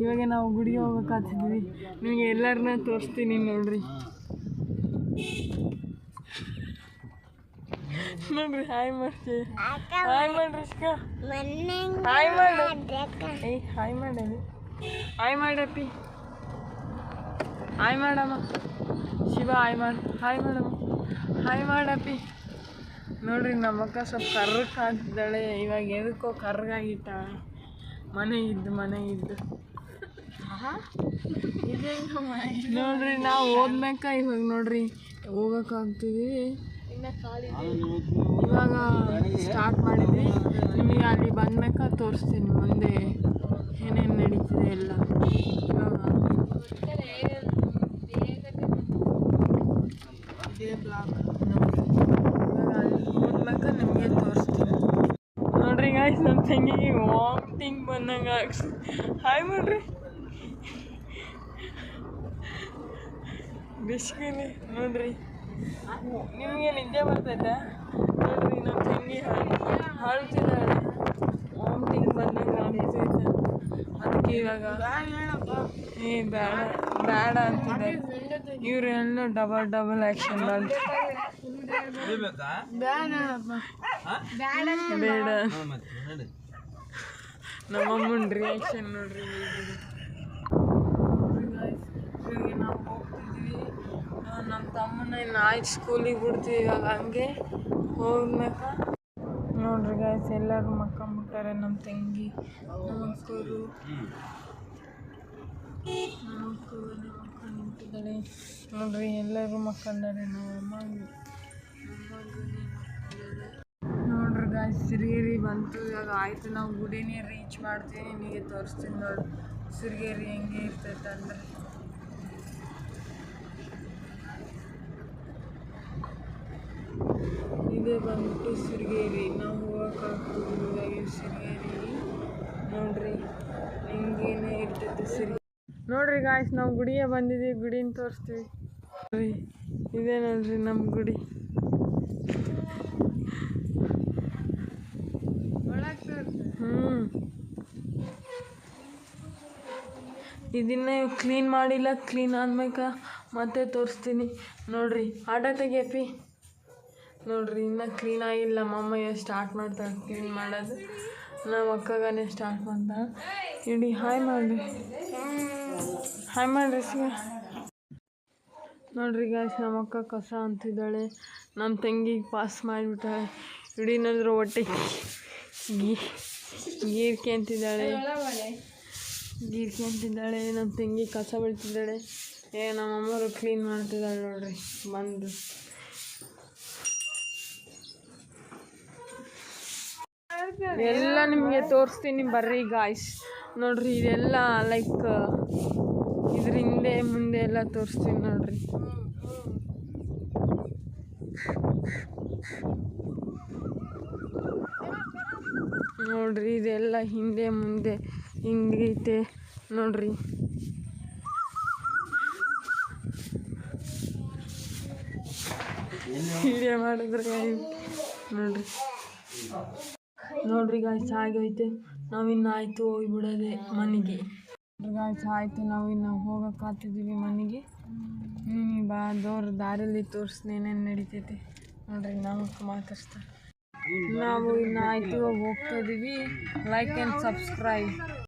ಇವಾಗ ನಾವು ಗುಡಿಗೆ ಹೋಗ್ಬೇಕಾಗ್ತಿದ್ವಿ. ನಿಮಗೆ ಎಲ್ಲರನ್ನ ತೋರಿಸ್ತೀನಿ ನೋಡ್ರಿ. ನೋಡ್ರಿ ಹಾಯ್ ಮಾಡ್ತೀವಿ. ಹಾಯ್ ಮಾಡ್ರಿ ಇಸ್ಕ. ಹಾಯ್ ಮಾಡು. ಏಯ್ ಹಾಯ್ ಮಾಡಲಿ. ಹಾಯ್ ಮಾಡಪ್ಪಿ. ಹಾಯ್ ಮಾಡಮ್ಮ. ಶಿವ ಹಾಯ್ ಮಾಡು. ಹಾಯ್ ಮಾಡಮ್ಮ. ಹಾಯ್ ಮಾಡಪ್ಪಿ. ನೋಡ್ರಿ ನಮ್ಮಕ್ಕ ಸ್ವಲ್ಪ ಕರ್ರಗೆ ಕಾಣ್ತಿದ್ದಾಳೆ. ಇವಾಗ ಎದಕ್ಕೋ ಕರ್ರಗಾಗಿಟ್ಟ ಮನೆಗಿದ್ದು ನೋಡ್ರಿ ನಾವು ಹೋದ್ಮ್ಯಾಕ ಇವಾಗ ನೋಡ್ರಿ ಹೋಗೋಕ್ಕಾಗ್ತೀವಿ. ಇವಾಗ ಸ್ಟಾರ್ಟ್ ಮಾಡಿದ್ವಿ. ನಿಮಗೆ ಅಲ್ಲಿ ಬಂದ್ಮ್ಯಾಕ ತೋರಿಸ್ತೀನಿ ಮುಂದೆ ಏನೇನು ನಡೀತಿದೆ ಎಲ್ಲ. ಇದೇ ಬ್ಲಾಗ್ ನೋಡ್ರಿ. ಇವಾಗ ಅಲ್ಲಿ ಹೋದ್ಮ್ಯಾಕ ನಿಮಗೆ ತೋರಿಸ್ತೀನಿ ನೋಡ್ರಿ. ಗಾಯ್ಸ್ ನಮ್ಮ ತಂಗಿಗೆ ವಾಮಿಟಿಂಗ್ ಬಂದಂಗೆ ಹಾಯ್ ಮಾಡ್ರಿ. ಬಿಸ್ಕಿನಿ ನೋಡ್ರಿ. ನಿಮಗೆ ನಿದ್ದೆ ಬರ್ತೈತೆ ನೋಡ್ರಿ. ನಮ್ಮ ತಂಗಿ ಹಾಳ್ತಿದ್ದಾಳೆ. ವಾಮಿಟಿಂಗ್ ಬಂದಂಗೆ ಆಗ್ತೈತೆ. ಅದಕ್ಕೆ ಇವಾಗ ಏ ಬೇಡ ಅಂತಿದ್ದಾರೆ ಇವ್ರು. ಎಲ್ಲ ಡಬಲ್ ಆ್ಯಕ್ಷನ್ ಮಾಡ್ತಾರೆ. ಬೇಡ ನಮ್ಮಮ್ಮನ ರಿಯಾಕ್ಷನ್ ನೋಡ್ರಿ. ಇವಾಗ ನಾವು ಹೋಗ್ತಿದ್ವಿ. ನಮ್ಮ ತಮ್ಮನ ಆಯ್ತು ಸ್ಕೂಲಿಗೆ ಬಿಡ್ತೀವಿ. ಇವಾಗ ಹಂಗೆ ಹೋಗ್ಮ್ಯಾಕ ನೋಡ್ರಿ ಗಾಯ್ಸ್ ಎಲ್ಲರೂ ಮಕ್ಕೊಂಬಿಟ್ಟಾರೆ. ನಮ್ಮ ತಂಗಿ, ನಮ್ಮ ಅಕ್ಕರು, ನಿಂತಿದ್ದಾಳೆ ನೋಡ್ರಿ. ಎಲ್ಲರೂ ಮಕ್ಕಂಡಾರೆ. ನಮ್ಮ ನೋಡ್ರಿ ಗಾಯ್ಸ್ ಸಿರಿಗೇರಿ ಬಂತು. ಇವಾಗ ಆಯಿತು ನಾವು ಗುಡಿನೇ ರೀಚ್ ಮಾಡ್ತೀನಿ. ನಿಮಗೆ ತೋರಿಸ್ತೀನಿ ನೋಡಿ ಸಿರಿಗೇರಿ ಹೆಂಗೆ ಇರ್ತೈತೆ ಅಂದರೆ. ಇದೇ ಬಂದ್ಬಿಟ್ಟು ಸಿರಿಗೇರಿ. ನಾವು ಹೋಗೋಕ್ಕಾಗ್ತೀವಿ ಇವಾಗ ಸಿರಿಗೇರಿ. ನೋಡ್ರಿ ಹಿಂಗೇನೆ ಇರ್ತೈತೆ ಸಿರಿಗೇರಿ. ನೋಡ್ರಿ ಗಾಯ್ಸ್ ನಾವು ಗುಡಿಗೆ ಬಂದಿದ್ದೀವಿ. ಗುಡಿನ ತೋರಿಸ್ತೀವಿ ನೋಡ್ರಿ. ಇದೇ ನೋಡ್ರಿ ನಮ್ಮ ಗುಡಿ. ಇದನ್ನ ಕ್ಲೀನ್ ಮಾಡಿಲ್ಲ. ಕ್ಲೀನ್ ಆದ್ಮೇಲೆ ಮತ್ತೆ ತೋರಿಸ್ತೀನಿ ನೋಡ್ರಿ. ಆಟ ತೆಗಿಯಪ್ಪಿ. ನೋಡ್ರಿ ಇನ್ನೂ ಕ್ಲೀನ್ ಆಗಿಲ್ಲ. ನಮ್ಮಮ್ಮ ಸ್ಟಾರ್ಟ್ ಮಾಡ್ತಾಳೆ ಕ್ಲೀನ್ ಮಾಡೋದು. ನಮ್ಮ ಅಕ್ಕಗನೇ ಸ್ಟಾರ್ಟ್ ಮಾಡ್ತಾಳೆ. ಇಡೀ ಹಾಯ್ ಮಾಡಿರಿ. ಹಾಯ್ ಮಾಡಿರಿ ಸಿಗ. ನೋಡ್ರಿ ಗಾಯ್ಸ್ ನಮ್ಮ ಅಕ್ಕ ಕಸ ಅಂತಿದ್ದಾಳೆ. ನಮ್ಮ ತಂಗಿಗೆ ಪಾಸ್ ಮಾಡಿಬಿಟ್ಟಾಳೆ. ಇಡೀ ನೋಡಿದ್ರೆ ಹೊಟ್ಟೆ ಗೀರ್ಕೆ ಅಂತಿದ್ದಾಳೆ. ನಮ್ಮ ತಂಗಿ ಕಸ ಬೀಳ್ತಿದ್ದಾಳೆ. ನಮ್ಮಮ್ಮರು ಕ್ಲೀನ್ ಮಾಡ್ತಿದ್ದಾಳೆ ನೋಡ್ರಿ ಬಂದು. ಎಲ್ಲ ನಿಮಗೆ ತೋರಿಸ್ತೀನಿ ಬರ್ರಿ ಗಾಯ್ಸ್. ನೋಡ್ರಿ ಇದೆಲ್ಲ ಲೈಕ್ ಇದ್ರ ಹಿಂದೆ ಮುಂದೆ ಎಲ್ಲ ತೋರಿಸ್ತೀನಿ ನೋಡ್ರಿ. ನೋಡ್ರಿ ಇದೆಲ್ಲ ಹಿಂದೆ ಮುಂದೆ ಹಿಂಗೈತೆ ನೋಡ್ರಿ. ವಿಡಿಯೋ ಮಾಡಿದ್ರೆ ನೋಡ್ರಿ ಗಾಯ್ಸ್ ಆಗೈತೆ. ನಾವಿನ್ನು ಆಯಿತು ಹೋಗಿಬಿಡೋದೆ ಮನೆಗೆ. ಗಾಯ್ಸ್ ಆಯಿತು ನಾವಿನ್ನು ಹೋಗೋಕ್ಕಾಗ್ತಿದ್ದೀವಿ ಮನೆಗೆ. ದಾರಿಯಲ್ಲಿ ತೋರಿಸ್ತೀನಿ ಏನೇನು ನಡೀತೈತೆ ನೋಡ್ರಿ. ನಾವು ಮಾತಾಡ್ಸ್ತಾರೆ. ನಾವು ಇನ್ನು ಆಯಿತು ಹೋಗ್ತಾ ಇದ್ದೀವಿ. Like and subscribe.